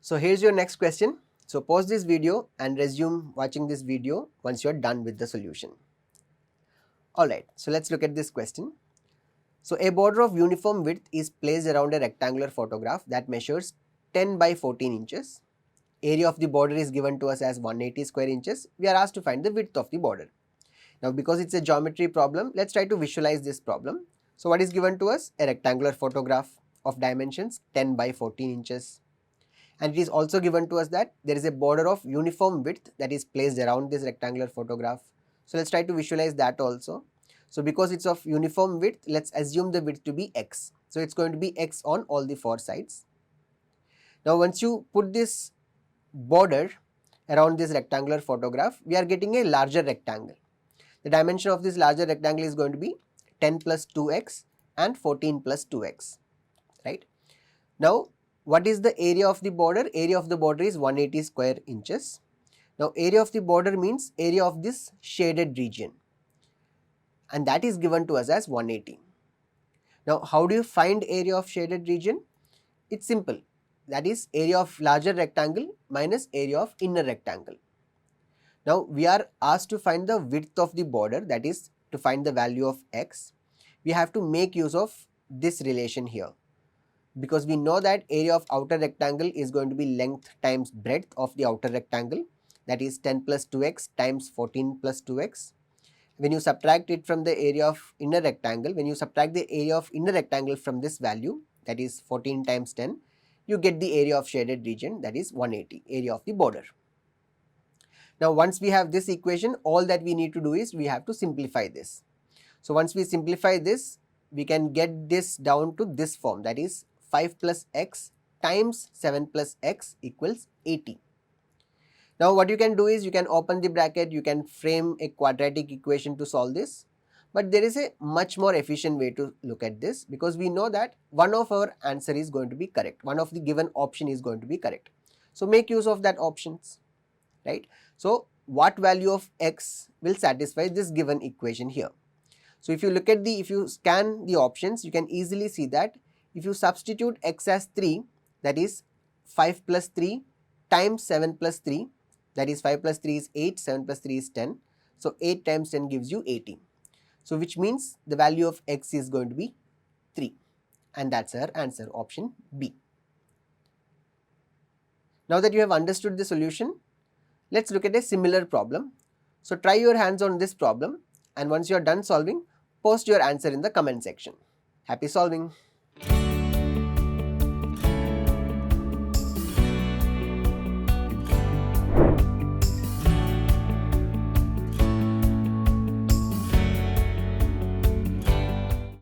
So here's your next question. So pause this video and resume watching this video once you're done with the solution. Alright, so let's look at this question. So a border of uniform width is placed around a rectangular photograph that measures 10 by 14 inches. Area of the border is given to us as 180 square inches. We are asked to find the width of the border. Now because it's a geometry problem, let's try to visualize this problem. So what is given to us? A rectangular photograph of dimensions 10 by 14 inches. And it is also given to us that there is a border of uniform width that is placed around this rectangular photograph. So let's try to visualize that also. So because it's of uniform width, let's assume the width to be x. So it's going to be x on all the four sides. Now once you put this border around this rectangular photograph, we are getting a larger rectangle. The dimension of this larger rectangle is going to be 10 plus 2x and 14 plus 2x, right? Now what is the area of the border? Area of the border is 180 square inches. Now area of the border means area of this shaded region, and that is given to us as 180. Now how do you find area of shaded region? It's simple. That is area of larger rectangle minus area of inner rectangle. Now we are asked to find the width of the border, that is to find the value of x. We have to make use of this relation here, because we know that area of outer rectangle is going to be length times breadth of the outer rectangle, that is 10 plus 2x times 14 plus 2x. When you subtract it from the area of inner rectangle, when you subtract the area of inner rectangle from this value, that is 14 times 10, you get the area of shaded region, that is 180, area of the border. Now once we have this equation, all that we need to do is we have to simplify this. So once we simplify this, we can get this down to this form, that is 5 plus x times 7 plus x equals 80. Now what you can do is you can open the bracket, you can frame a quadratic equation to solve this. But there is a much more efficient way to look at this, because we know that one of our answer is going to be correct. One of the given option is going to be correct. So make use of that options, right? So what value of x will satisfy this given equation here? So if you look at if you scan the options, you can easily see that if you substitute x as 3, that is 5 plus 3 times 7 plus 3, that is 5 plus 3 is 8, 7 plus 3 is 10. So 8 times 10 gives you 80. So which means the value of x is going to be 3, and that's our answer, option B. Now that you have understood the solution, let's look at a similar problem. So try your hands on this problem, and once you are done solving, post your answer in the comment section. Happy solving!